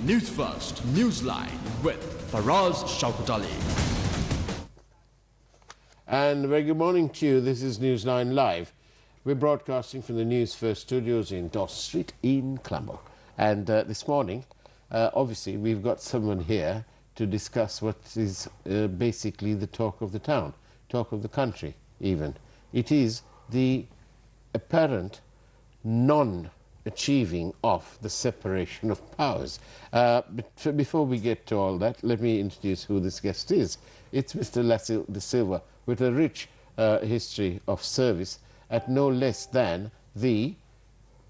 Newsfirst, NEWSLINE with Faraz, Shauketaly. And a very good morning to you. This is NEWSLINE Live. We're broadcasting from the Newsfirst studios in Doss Street in Colombo. And this morning, obviously, we've got someone here to discuss what is basically the talk of the town, talk of the country even. It is the apparent non-achieving of the separation of powers. But before we get to all that, let me introduce who this guest is. It's Mr. Lasil De Silva, with a rich history of service at no less than the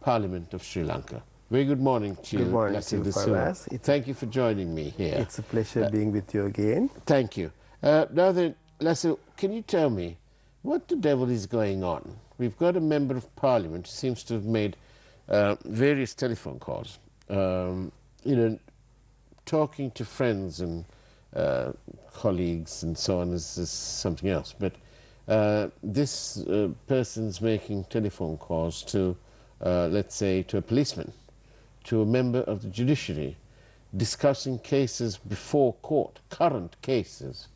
Parliament of Sri Lanka. Very good morning to you, Lasil De Silva. Thank you for joining me here. It's a pleasure being with you again. Thank you. Now then, Lasil, can you tell me what the devil is going on? We've got a member of Parliament who seems to have made various telephone calls, talking to friends and colleagues and so on is something else. But this person's making telephone calls to, let's say, to a policeman, to a member of the judiciary, discussing cases before court, current cases,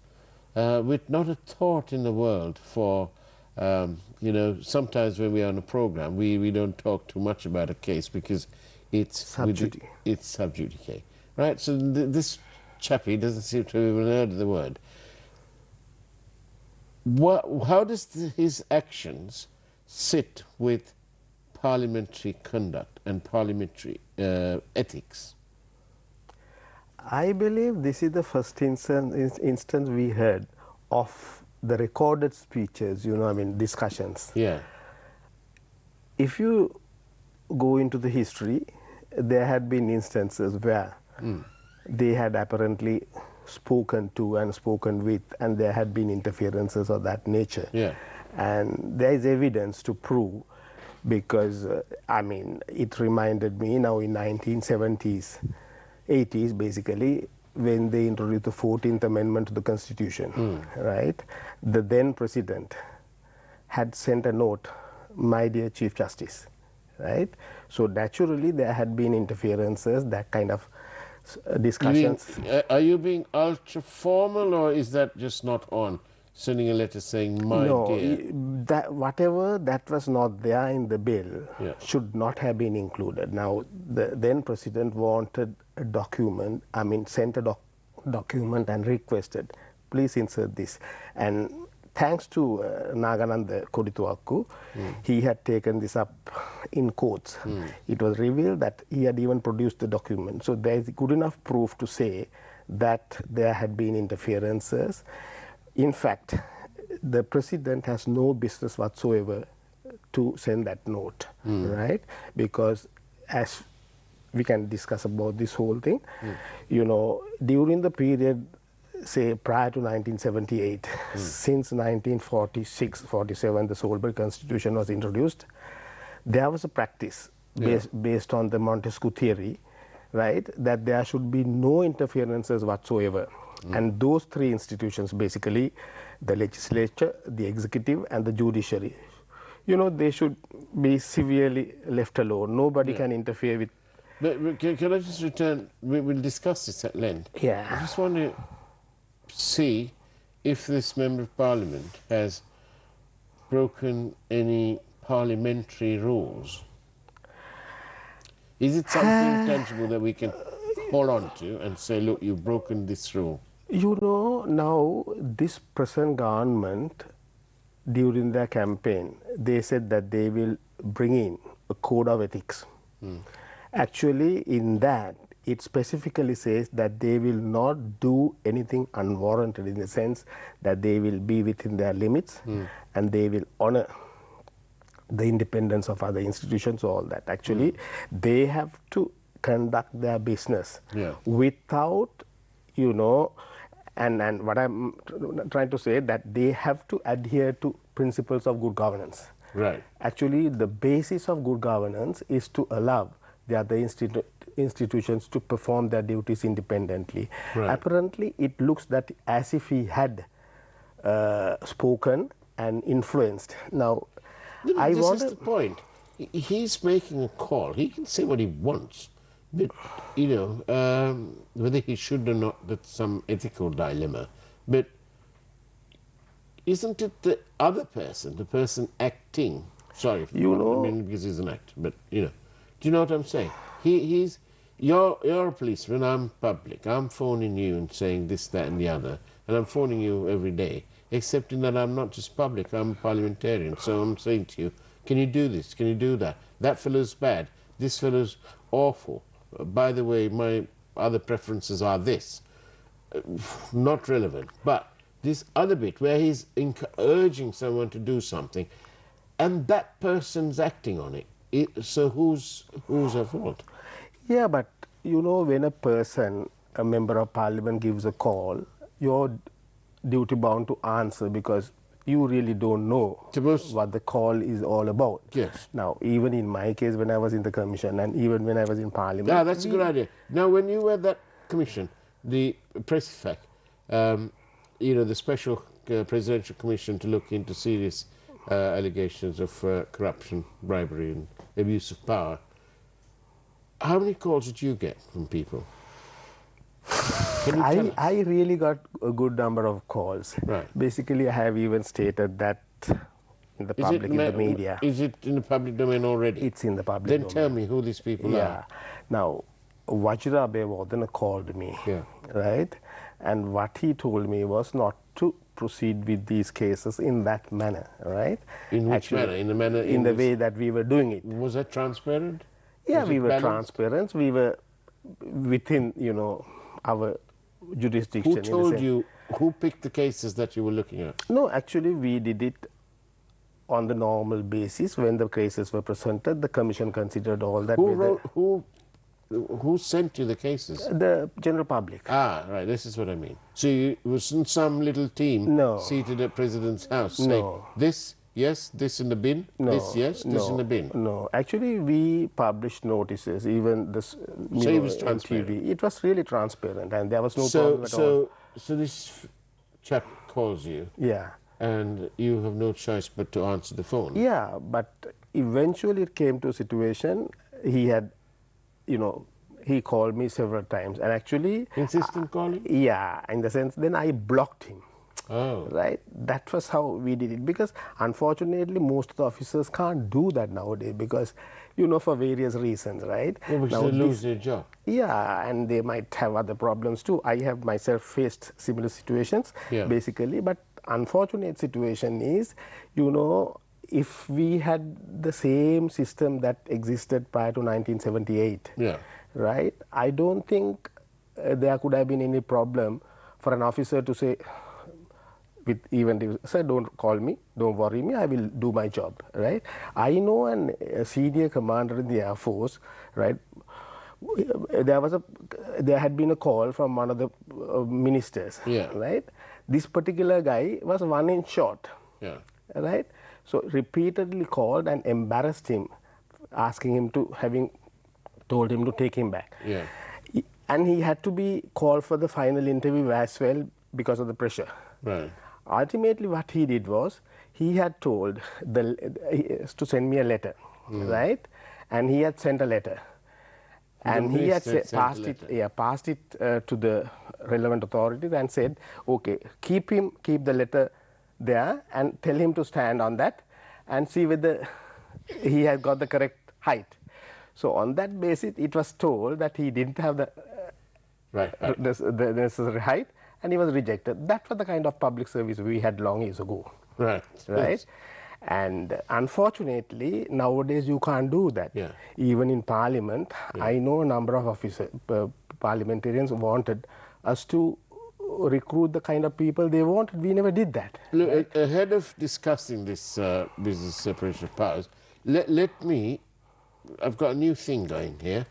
with not a thought in the world for, sometimes when we are on a program, we don't talk too much about a case because it's sub judice, right? So this chappie doesn't seem to have even heard of the word. How does his actions sit with parliamentary conduct and parliamentary ethics? I believe this is the first instance we heard of the recorded speeches, discussions. Yeah. If you go into the history, there had been instances where they had apparently spoken to and spoken with, and there had been interferences of that nature. Yeah. And there is evidence to prove, because it reminded me now in 1970s, 80s basically, when they introduced the 14th Amendment to the Constitution, right? The then president had sent a note, "My dear Chief Justice," right? So naturally there had been interferences, that kind of discussions. Are you being ultra formal, or is that just not on? Sending a letter saying, "My dear." That whatever that was not there in the bill should not have been included. Now, the then president wanted a document, sent a document and requested, "Please insert this." And thanks to Nagananda Kodituakku, he had taken this up in courts. It was revealed that he had even produced the document. So there is good enough proof to say that there had been interferences. In fact, the president has no business whatsoever to send that note, right? Because as we can discuss about this whole thing, during the period, say, prior to 1978, since 1946-47, the Solberg Constitution was introduced, there was a practice based on the Montesquieu theory, right, that there should be no interferences whatsoever. And those three institutions, basically, the legislature, the executive, and the judiciary, they should be severely left alone. Nobody can interfere with. But can I just return? We will discuss this at length. Yeah. I just want to see if this member of parliament has broken any parliamentary rules. Is it something tangible that we can hold on to and say, look, you've broken this rule? Now this present government, during their campaign, they said that they will bring in a code of ethics. Actually, in that, it specifically says that they will not do anything unwarranted, in the sense that they will be within their limits and they will honor the independence of other institutions, all that. Actually, they have to conduct their business without, and what I'm trying to say, that they have to adhere to principles of good governance. Right. Actually, the basis of good governance is to allow the other institutions to perform their duties independently. Right. Apparently, it looks that as if he had spoken and influenced. Now, this is the point. He's making a call. He can say what he wants. But, you know, whether he should or not, that's some ethical dilemma. But isn't it the other person, the person acting? Sorry, You know, I mean, because he's an actor, but, you know, do you know what I'm saying? You're a policeman, I'm public. I'm phoning you and saying this, that, and the other, and I'm phoning you every day, except in that I'm not just public, I'm a parliamentarian. So I'm saying to you, can you do this? Can you do that? That fellow's bad. This fellow's awful. By the way, my other preferences are this. Not relevant. But this other bit where he's urging someone to do something, and that person's acting on it. So who's at fault? Yeah, but you know, when a person, a member of parliament, gives a call, you're duty bound to answer because you really don't know what the call is all about. Yes. Now, even in my case, when I was in the commission and even when I was in parliament... Ah, that's a good idea. Now, when you were at that commission, the press effect, you know, the special presidential commission to look into serious allegations of corruption, bribery and abuse of power, how many calls did you get from people? I really got a good number of calls. Right. Basically, I have even stated that in the public, in the media. Is it in the public domain already? It's in the public domain. domain. Tell me who these people are. Now, Vajra Abewardena called me, right? And what he told me was not to proceed with these cases in that manner, right? In which manner? In the manner in the way that we were doing it. Was that transparent? Yeah, we were transparent. We were within, you know, our jurisdiction. Who told you, who picked the cases that you were looking at? No, actually we did it on the normal basis. When the cases were presented, the commission considered all that. Who sent you the cases? The general public. Ah, right, this is what I mean. So you wasn't some little team seated at President's house saying, this, yes, this in the bin, this, yes, this in the bin? No, actually we published notices, even this it was transparent. TV. It was really transparent and there was no problem at all. So this chap calls you. Yeah. And you have no choice but to answer the phone. Yeah, but eventually it came to a situation, he had, you know, he called me several times and actually... Insistent calling? Yeah, in the sense, then I blocked him. Oh. Right? That was how we did it, because unfortunately most of the officers can't do that nowadays because, you know, for various reasons, right? Yeah, because they lose their job. Yeah, and they might have other problems too. I have myself faced similar situations, basically, but unfortunate situation is, you know, if we had the same system that existed prior to 1978, right, I don't think there could have been any problem for an officer to say, with even sir, don't call me, don't worry me, I will do my job, right? I know a senior commander in the Air Force, right? There had been a call from one of the ministers, right? This particular guy was 1 inch short, right? So repeatedly called and embarrassed him, asking him to, having told him to take him back. And he had to be called for the final interview as well because of the pressure. Right. Ultimately what he did was, he had told to send me a letter, right? And he had sent a letter. And he had passed it to the relevant authorities and said, okay, keep the letter there and tell him to stand on that and see whether he has got the correct height. So on that basis, it was told that he didn't have the necessary height and he was rejected. That was the kind of public service we had long years ago. Right. Right? And unfortunately, nowadays you can't do that. Even in Parliament, I know a number of parliamentarians wanted us to recruit the kind of people they wanted. We never did that. Look, right? Ahead of discussing this business separation of powers, let me, I've got a new thing going here.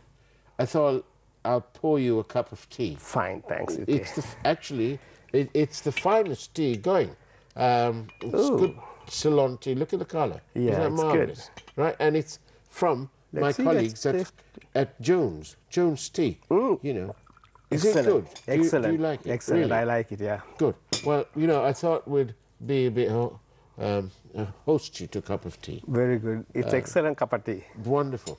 I thought I'll pour you a cup of tea. Fine, thanks. It's actually, it's the finest tea going. It's good Ceylon tea. Look at the colour. Yeah, isn't that marvellous? Good. Right, and it's from my colleagues at Jones Tea. You know, is it good? Excellent. Do you like it? Excellent. Really? I like it. Yeah. Good. Well, you know, I thought we'd be a bit host you to a cup of tea. Very good. It's excellent cup of tea. Wonderful,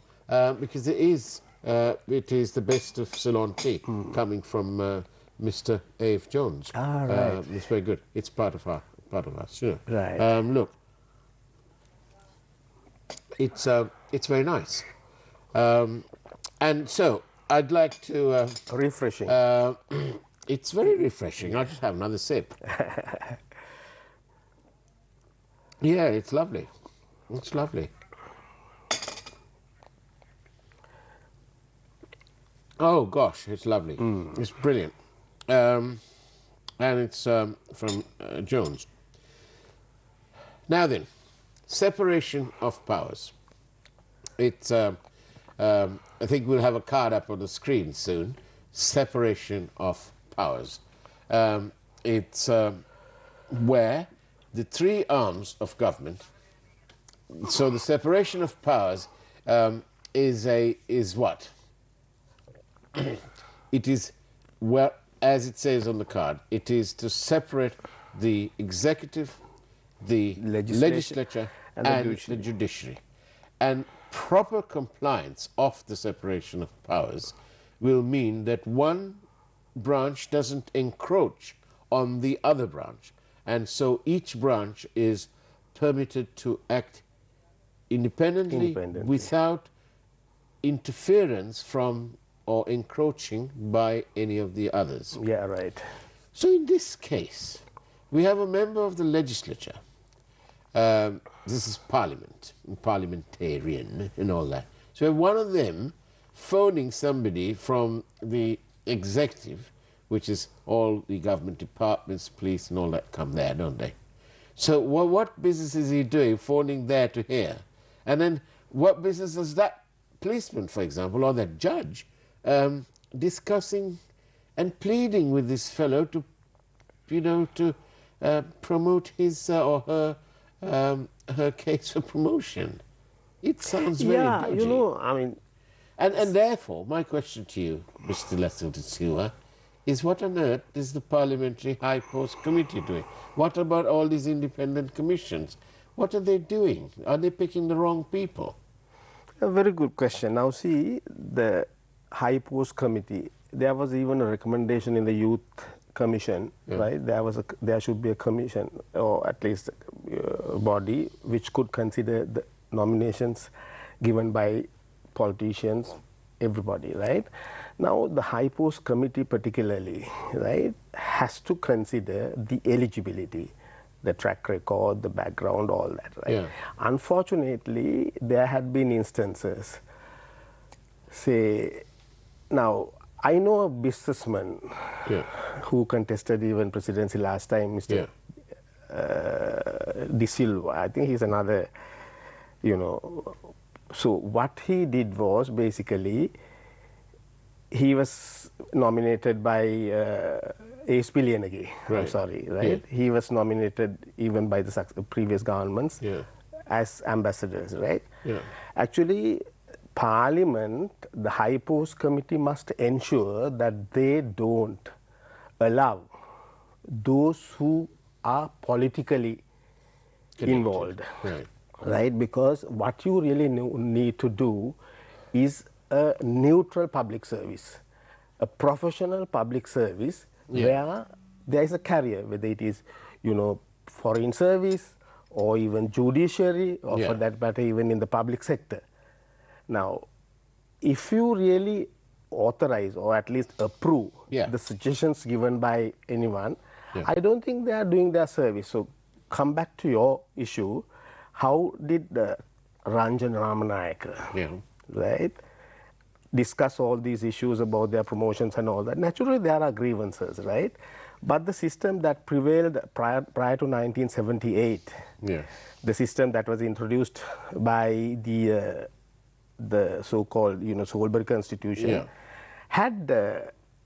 because it is it is the best of Ceylon tea coming from Mr. A.F. Jones. Ah, right. It's very good. It's part of us. You know. Right. Look, it's very nice, and so I'd like to. Refreshing. It's very refreshing. I'll just have another sip. Yeah, it's lovely. It's lovely. Oh gosh, it's lovely. It's brilliant. And it's from Jones. Now then, separation of powers. It's I think we'll have a card up on the screen soon. Separation of powers. It's where the three arms of government. So the separation of powers is what? It is, well, as it says on the card, it is to separate the executive, the legislature and the judiciary. And proper compliance of the separation of powers will mean that one branch doesn't encroach on the other branch. And so each branch is permitted to act independently. Without interference from or encroaching by any of the others. Yeah, right. So in this case, we have a member of the legislature. This is parliament, parliamentarian and all that. So we have one of them phoning somebody from the executive, which is all the government departments, police and all that come there, don't they? So what business is he doing phoning there to here? And then what business is that policeman, for example, or that judge discussing and pleading with this fellow to, you know, to promote his or her case for promotion? It sounds very dodgy. You know, I mean... And therefore, my question to you, Mr. Lessel de Silva, is what on earth is the Parliamentary High Post Committee doing? What about all these independent commissions? What are they doing? Are they picking the wrong people? A very good question. Now see, the High Post Committee, there was even a recommendation in the Youth Commission, right? There should be a commission, or at least a body, which could consider the nominations given by politicians, everybody, right? Now the High Post Committee particularly, right, has to consider the eligibility, the track record, the background, all that, right? Yeah. Unfortunately, there had been instances, say, now I know a businessman who contested even presidency last time, Mr. De Silva. I think he's another, you know. So what he did was basically, he was nominated by ASP Liyanage, I'm sorry, right? He was nominated even by the previous governments as ambassadors, right? Actually, Parliament, the High Post Committee must ensure that they don't allow those who are politically involved, right? Because what you really need to do is a neutral public service, a professional public service where there is a career, whether it is, you know, foreign service or even judiciary, or for that matter even in the public sector. Now, if you really authorize or at least approve the suggestions given by anyone, I don't think they are doing their service. So come back to your issue. How did Ranjan Ramanayaka, right, discuss all these issues about their promotions and all that? Naturally, there are grievances, right? But the system that prevailed prior to 1978, the system that was introduced by the so-called, you know, Solberg Constitution, had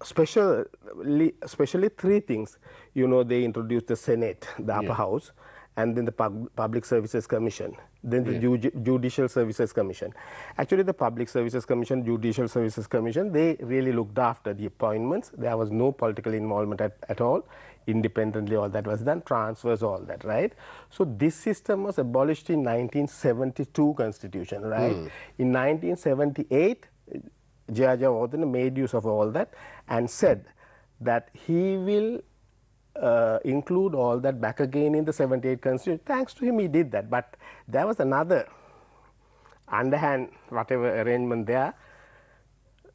especially three things. You know, they introduced the Senate, the upper house, and then the Public Services Commission, then the Judicial Services Commission. Actually, the Public Services Commission, Judicial Services Commission, they really looked after the appointments. There was no political involvement at all. Independently, all that was done, transfers, all that, right? So this system was abolished in 1972 Constitution, right? In 1978, J.R. Jayawardena made use of all that and said that he will include all that back again in the 78 Constitution. Thanks to him, he did that. But there was another underhand, whatever arrangement there,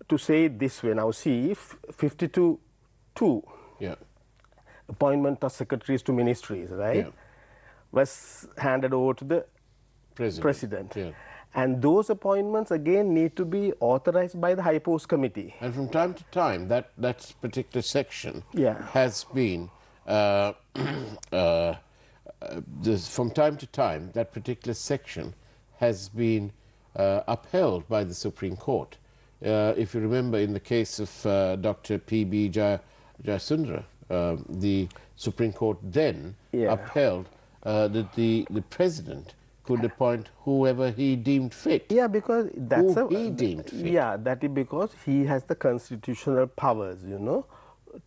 to say it this way. Now, see, 52.2, Yeah. appointment of secretaries to ministries, right, was handed over to the president. Yeah. And those appointments again need to be authorized by the High Post Committee. And from time to time, that particular section Yeah. has been, from time to time, that particular section has been upheld by the Supreme Court. If you remember, in the case of Dr. P.B. Jayasundara, the Supreme Court then upheld that the president could appoint whoever he deemed fit. Yeah, because that's he deemed fit. Yeah, that is because he has the constitutional powers, you know,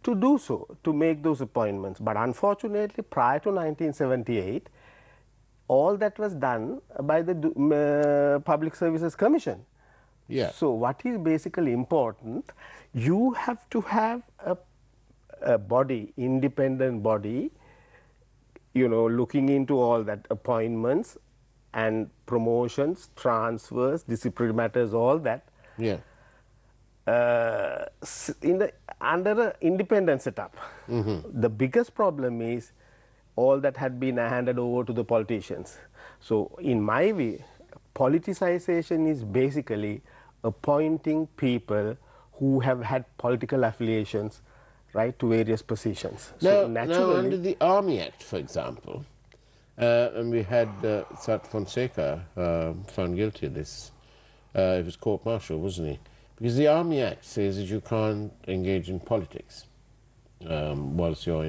to do so, to make those appointments. But unfortunately, prior to 1978, all that was done by the Public Services Commission. Yeah. So what is basically important, you have to have a body, independent body, you know, looking into all that appointments and promotions, transfers, disciplinary matters, all that. Yeah. Under an independent setup. The biggest problem is all that had been handed over to the politicians. So in my view, politicization is basically appointing people who have had political affiliations, right, to various positions. Now, under the Army Act, for example, and we had Sat Fonseca found guilty of this. It was court-martial, wasn't he? Because the Army Act says that you can't engage in politics whilst you're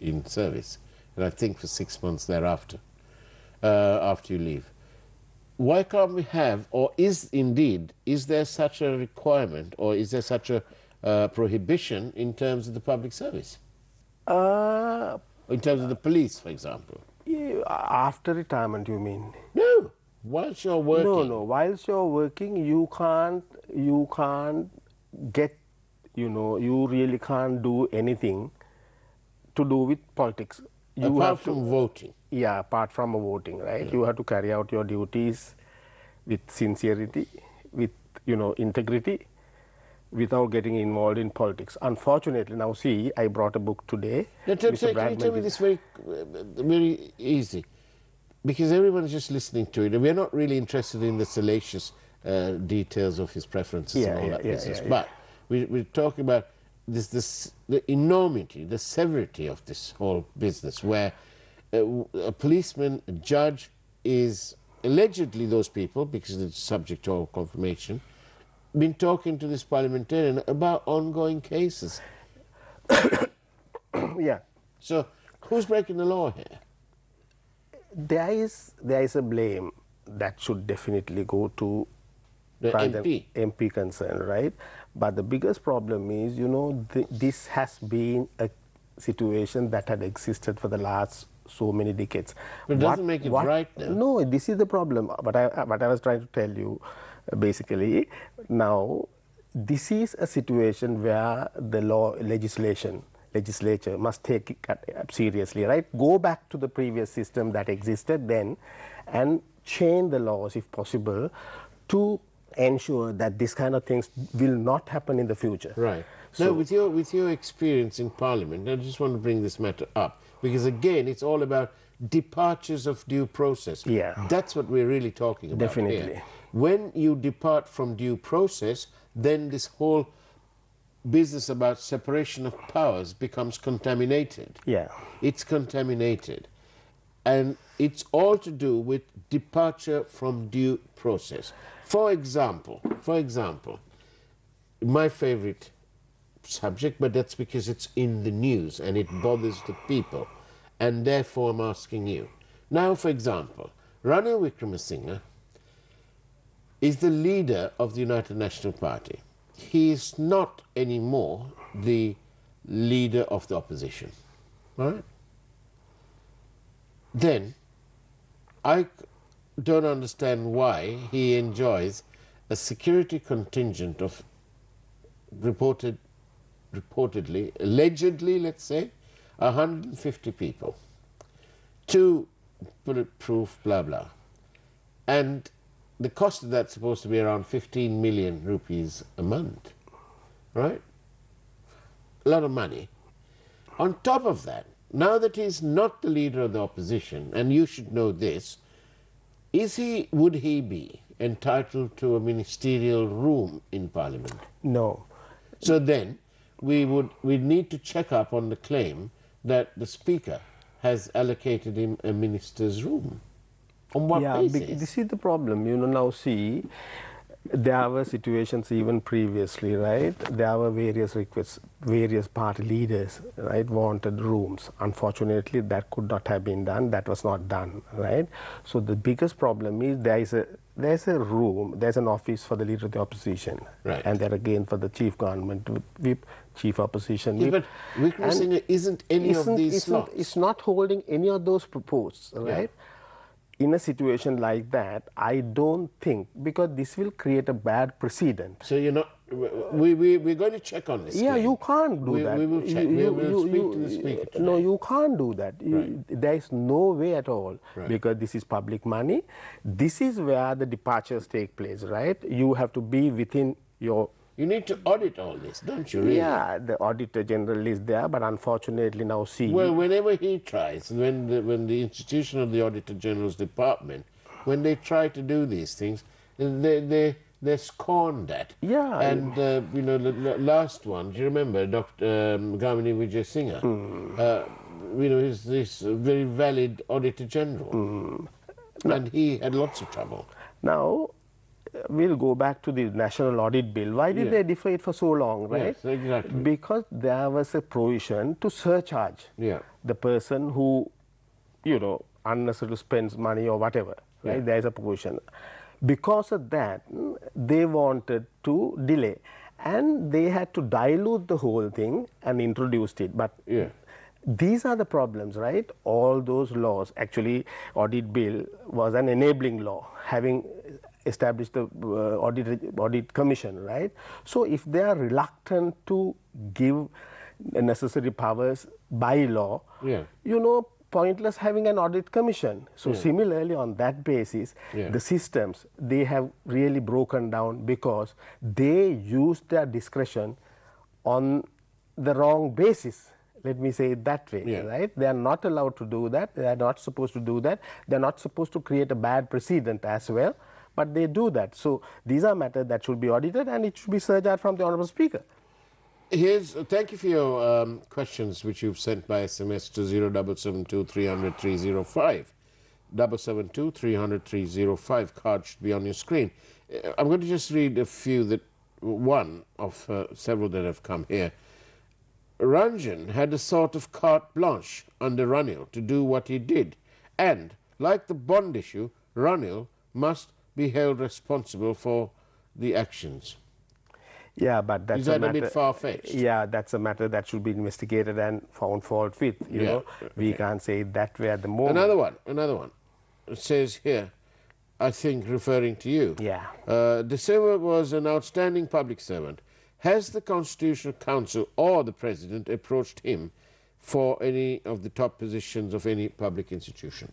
in service, and I think for 6 months thereafter, after you leave. Why can't we have, or is there such a requirement, or is there such a prohibition in terms of the public service? In terms of the police, for example? After retirement, you mean? No, whilst you're working. No, whilst you're working, you can't get, you know, you really can't do anything to do with politics. Apart from voting. Yeah, apart from voting, right? Yeah. You have to carry out your duties with sincerity, with, you know, integrity, without getting involved in politics. Unfortunately, now see, I brought a book today. Can you tell me this very easy? Because everyone is just listening to it, and we're not really interested in the salacious details of his preferences and all that business. But we're talking about the enormity, the severity of this whole business, where a policeman, a judge, is allegedly those people, because it's subject to all confirmation, been talking to this parliamentarian about ongoing cases. Yeah. So who's breaking the law here? There is a blame that should definitely go to the MP concerned, right? But the biggest problem is, you know, this has been a situation that had existed for the last so many decades. But it doesn't make it right now. No, this is the problem. What I was trying to tell you, basically, now, this is a situation where the legislature must take it up seriously, right? Go back to the previous system that existed then and change the laws, if possible, to ensure that this kind of things will not happen in the future. Right. So, now, with your experience in Parliament, I just want to bring this matter up, because again, it's all about departures of due process. Yeah. That's what we're really talking about. Definitely. Here. When you depart from due process, then this whole business about separation of powers becomes contaminated. Yeah. It's contaminated. And it's all to do with departure from due process. For example, my favorite subject, but that's because it's in the news and it bothers the people, and therefore I'm asking you. Now, for example, Ranil Wickremesinghe is the leader of the United National Party. He is not anymore the leader of the opposition. Right? Then, I don't understand why he enjoys a security contingent of reportedly, allegedly, let's say, 150 people, 2 bulletproof, blah, blah. And the cost of that's supposed to be around 15 million rupees a month, right? A lot of money. On top of that, now that he's not the leader of the opposition, and you should know this, would he be entitled to a ministerial room in Parliament? No. So then, we'd need to check up on the claim that the Speaker has allocated him a minister's room. On what basis? This is the problem. Now see, there were situations even previously, right? There were various requests, various party leaders, right, wanted rooms. Unfortunately, that could not have been done. That was not done, right? So the biggest problem is there's a room, there's an office for the leader of the opposition, right, and there again for the chief government whip, chief opposition whip. But Wickremesinghe isn't any of these slots. It's not holding any of those posts, right? Yeah. In a situation like that, I don't think, because this will create a bad precedent. So we're going to check on this. Yeah, claim. you can't do that. We will check. We will speak to the Speaker today. No, you can't do that. Right. There is no way at all, right, because this is public money. This is where the departures take place, right? You have to be within your... You need to audit all this, don't you, really? Yeah, the Auditor General is there, but unfortunately now see... Well, whenever he tries, when the institution of the Auditor General's department, when they try to do these things, they're scorned at. Yeah. And, the last one, do you remember, Dr. Gamini Vijayasinghe? He's this very valid Auditor General. And he had lots of trouble. Now, we'll go back to the National Audit Bill. Why did they defer it for so long, right? Yes, exactly. Because there was a provision to surcharge the person who, unnecessarily spends money or whatever, right? Yeah. There is a provision. Because of that, they wanted to delay. And they had to dilute the whole thing and introduced it. But these are the problems, right? All those laws, actually, Audit Bill was an enabling law, having established the audit commission, right? So if they are reluctant to give necessary powers by law, pointless having an audit commission. So similarly, on that basis, the systems, they have really broken down because they used their discretion on the wrong basis. Let me say it that way, right? They are not allowed to do that. They are not supposed to do that. They are not supposed to create a bad precedent as well, but they do that. So these are matters that should be audited, and it should be surcharged from the Honourable Speaker. Thank you for your questions, which you've sent by SMS to 0772 300 305. 772 300 305. Card should be on your screen. I'm going to just read a few one of several that have come here. Ranjan had a sort of carte blanche under Ranil to do what he did, and, like the bond issue, Ranil must be held responsible for the actions. Yeah, but that's a bit far-fetched? Yeah, that's a matter that should be investigated and found fault with. You know, we can't say it that way at the moment. Another one. It says here, I think referring to you. Yeah. De Silva was an outstanding public servant. Has the Constitutional Council or the President approached him for any of the top positions of any public institution?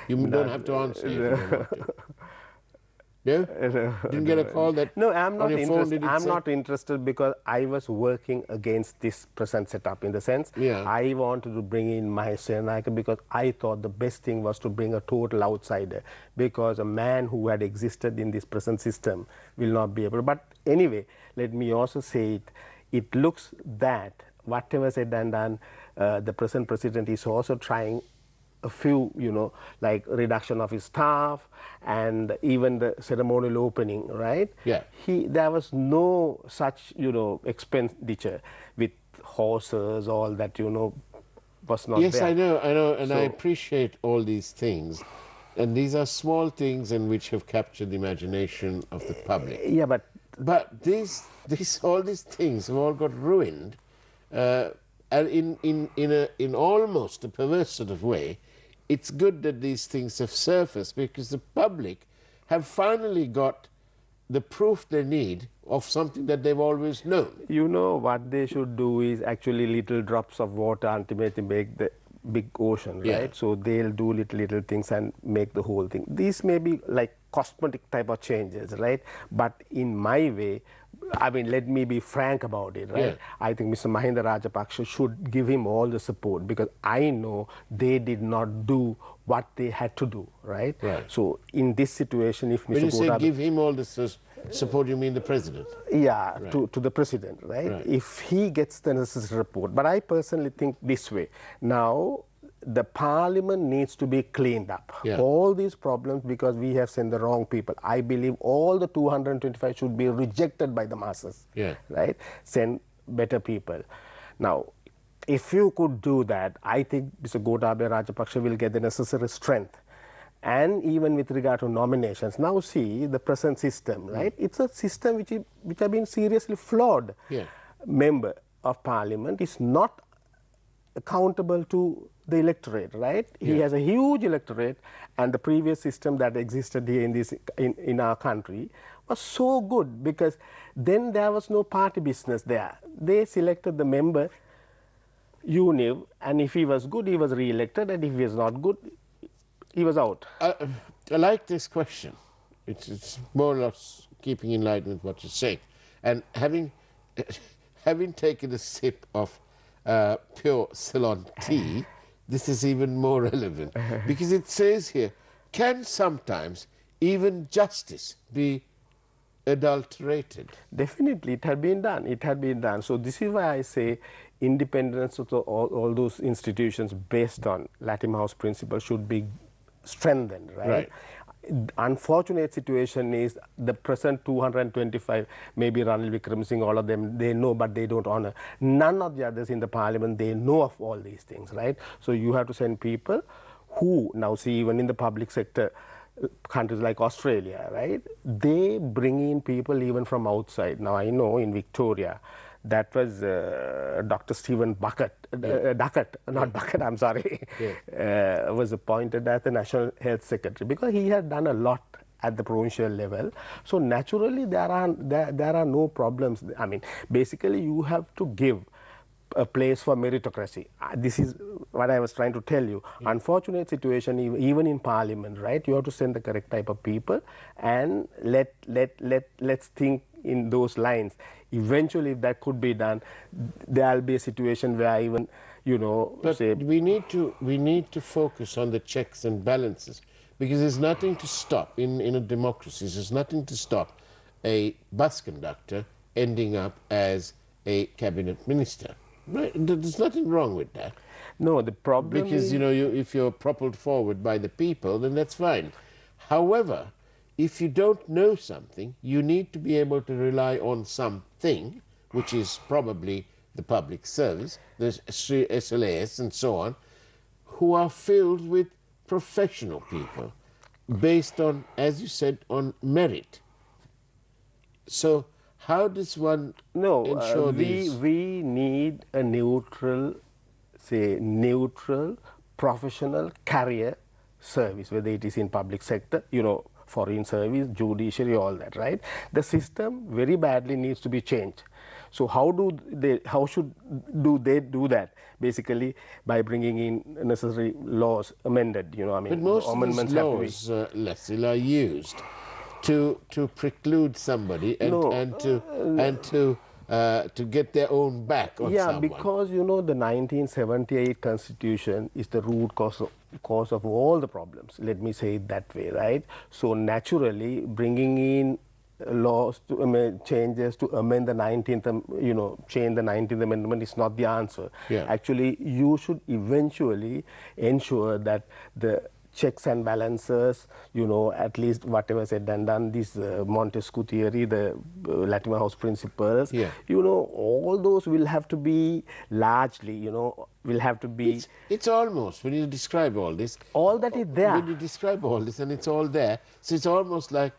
You don't have to answer if you don't want to. No? Didn't get a call that I'm not on your phone, interested. I'm not interested because I was working against this present setup, in the sense I wanted to bring in my Senaka because I thought the best thing was to bring a total outsider, because a man who had existed in this present system will not be able. But anyway, let me also say it looks that whatever said and done, the present president is also trying a few, like reduction of his staff and even the ceremonial opening, right? Yeah. There was no such, expenditure with horses, all that, was not there. Yes, I know, and I appreciate all these things. And these are small things in which have captured the imagination of the public. Yeah, but all these things have all got ruined, and in almost a perverse sort of way. It's good that these things have surfaced because the public have finally got the proof they need of something that they've always known. You know, what they should do is actually little drops of water ultimately make the big ocean, right? Yeah. So they'll do little things and make the whole thing. These may be like cosmetic type of changes, right? But in my way, I mean, let me be frank about it, right? Yeah. I think Mr. Mahinda Rajapaksa should give him all the support, because I know they did not do what they had to do, right? Right. So in this situation, if Mr. When you say Gotabaya, give him all the support, you mean the president? yeah, Right. to the president, right? Right. If he gets the necessary report. But I personally think this way. Now, the parliament needs to be cleaned up. Yeah. All these problems, because we have sent the wrong people. I believe all the 225 should be rejected by the masses, Yeah. right? Send better people. Now, if you could do that, I think Mr. Gotabaya Rajapaksa will get the necessary strength. And even with regard to nominations, now see the present system, right? It's a system which has been seriously flawed. Yeah. Member of parliament is not accountable to the electorate, right? He Yeah. has a huge electorate, and the previous system that existed here in our country was so good, because then there was no party business there. They selected the member, you knew, and if he was good, he was re-elected, and if he was not good, he was out. I like this question. It's more or less keeping in line with what you're saying. And having taken a sip of pure Ceylon tea, this is even more relevant, because it says here, can sometimes even justice be adulterated? Definitely, it had been done. It had been done. So this is why I say independence of all those institutions based on Latham House principle should be strengthened, right? Right. Unfortunate situation is the present 225, maybe Ranil Wickremesinghe, all of them, they know, but they don't honor. None of the others in the parliament, they know of all these things, right? So you have to send people who, now see, even in the public sector, countries like Australia, right, they bring in people even from outside. Now I know in Victoria, that was Dr. Stephen Duckett, not Bucket, I'm sorry, was appointed as the National Health Secretary, because he had done a lot at the provincial level. So naturally there are no problems. I mean, basically you have to give a place for meritocracy. This is what I was trying to tell you. Unfortunate situation, even in parliament, right? You have to send the correct type of people, and let's think in those lines. Eventually, if that could be done, there'll be a situation where even, you know, But say, we need to focus on the checks and balances, because there's nothing to stop in a democracy. There's nothing to stop a bus conductor ending up as a cabinet minister. Right? There's nothing wrong with that. no, the problem Because, is, you know, if you're propelled forward by the people, then that's fine. However, if you don't know something, you need to be able to rely on something, which is probably the public service, the SLAS and so on, who are filled with professional people, based on, as you said, on merit. So how does one ensure these? we need a neutral, say, neutral, professional career service, whether it is in public sector, you know, foreign service, judiciary, all that, right? The system very badly needs to be changed. So how should they do that? Basically by bringing in necessary laws amended, you know, I mean, But most of amendments these have to be. laws, Leslie, are used to preclude somebody and to get their own back on Yeah, someone. because, you know, the 1978 Constitution is the root cause of all the problems. Let me say it that way, right? So naturally, bringing in laws to changes to amend the 19th, you know, change the 19th Amendment is not the answer. Yeah. Actually, you should eventually ensure that the checks and balances, you know, at least whatever said and done, this Montesquieu theory, the Latimer House principles, Yeah. you know, all those will have to be largely, you know, will have to be... It's almost, when you describe all this... all that is there. When you describe all this and it's all there, so it's almost like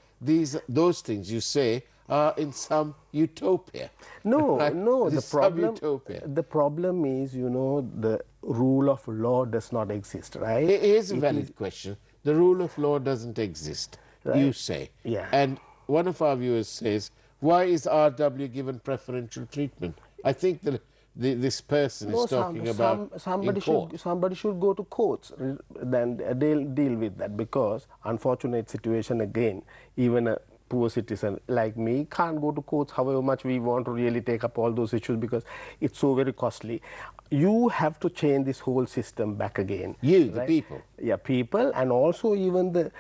those things you say are in some utopia. No, Right? no, This the problem is, you know, the rule of law does not exist, right? Here's a valid question. The rule of law doesn't exist, you say. Yeah. And one of our viewers says, why is RW given preferential treatment? I think that this person is talking about somebody should go to courts, then they'll deal with that, because unfortunate situation again, even a poor citizen like me can't go to courts however much we want to really take up all those issues, because it's so very costly. You have to change this whole system back again. You, right? The people. Yeah, people, and also even the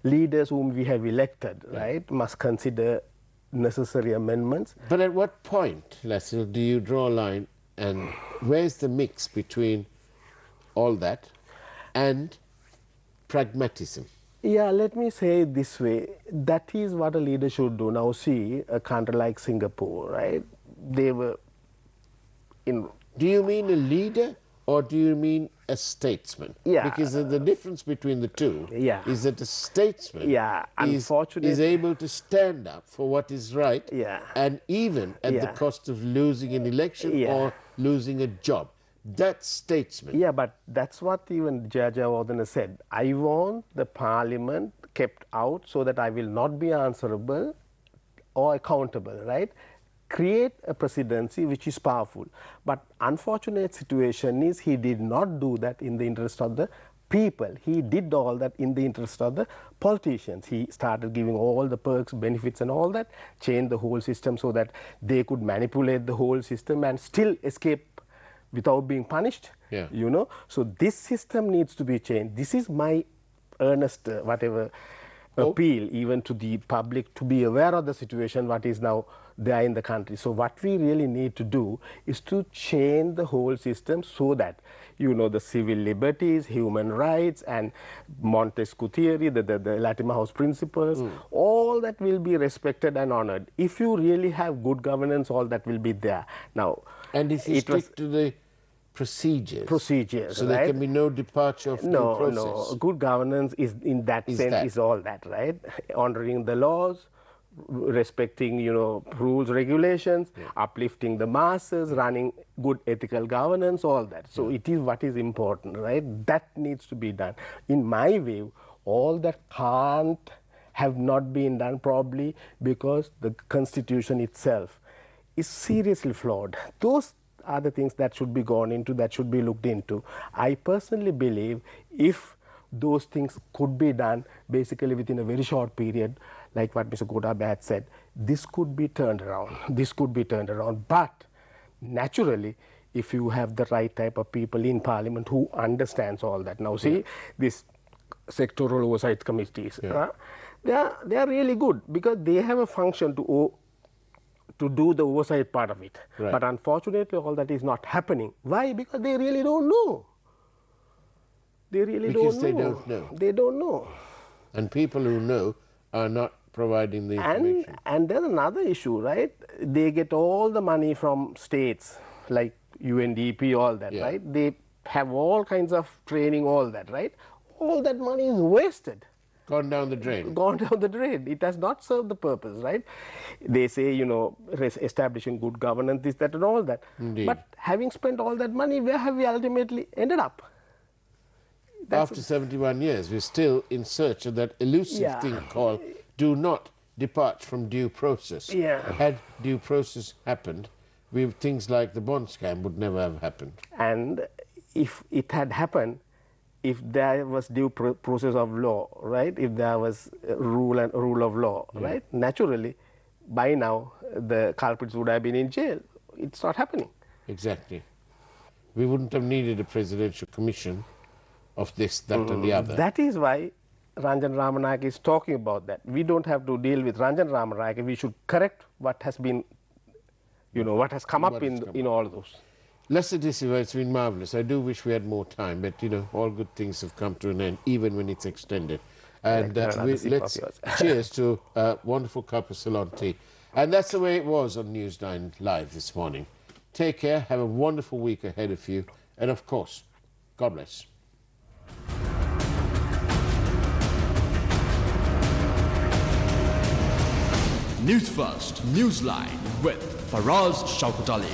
leaders whom we have elected, right, must consider necessary amendments. But at what point, Leslie, do you draw a line, and where's the mix between all that and pragmatism? Yeah, let me say it this way. That is what a leader should do. Now see, a country like Singapore, right? They were in... Do you mean a leader or do you mean a statesman? Yeah. Because the difference between the two is that a statesman is able to stand up for what is right, and even at the cost of losing an election or losing a job. That's statesman. Yeah, but that's what even Jayawardena said. I want the parliament kept out so that I will not be answerable or accountable, right? Create a presidency which is powerful. But unfortunate situation is he did not do that in the interest of the people. He did all that in the interest of the politicians. He started giving all the perks, benefits and all that, changed the whole system so that they could manipulate the whole system and still escape without being punished, you know. So this system needs to be changed. This is my earnest, appeal even to the public to be aware of the situation what is now there in the country. So what we really need to do is to change the whole system so that, you know, the civil liberties, human rights and Montesquieu theory, the Latimer House principles, all that will be respected and honored. If you really have good governance, all that will be there. Now, and if you stick to the procedures, so there can be no departure of due process. No, good governance is in that sense is all that, right? Honoring the laws, respecting, you know, rules, regulations, uplifting the masses, running good ethical governance, all that. So it is what is important, right? That needs to be done. In my view, all that can't have not been done probably because the constitution itself is seriously flawed. Those are the things that should be gone into, that should be looked into. I personally believe if those things could be done basically within a very short period, like what Mr. Gotabe had said, this could be turned around. This could be turned around. But naturally, if you have the right type of people in parliament who understands all that. Now see, these sectoral oversight committees, they are really good because they have a function to do the oversight part of it. But unfortunately, all that is not happening. Why? Because they really don't know. They really don't know. They don't know. And people who know are not providing the information. And there's another issue, right? They get all the money from states, like UNDP, all that, right? They have all kinds of training, all that, right? All that money is wasted. Gone down the drain. Gone down the drain. It has not served the purpose, right? They say, you know, establishing good governance, this, that and all that. Indeed. But having spent all that money, where have we ultimately ended up? After 71 years, we're still in search of that elusive thing called do not depart from due process. Had due process happened, things like the bond scam would never have happened. And if it had happened, if there was due process of law, right? If there was rule of law, right? Naturally, by now, the culprits would have been in jail. It's not happening. Exactly. We wouldn't have needed a presidential commission of this, that and the other. That is why Ranjan Ramanayake is talking about that. We don't have to deal with Ranjan Ramanayake. We should correct what has been, you know, what has come up in all those. Leslie De Silva, it's been marvellous. I do wish we had more time, but, you know, all good things have come to an end, even when it's extended. And let's cheers to a wonderful cup of Ceylon tea. And that's the way it was on Newsline Live this morning. Take care, have a wonderful week ahead of you, and of course, God bless. News First, Newsline with Faraz Shauketaly.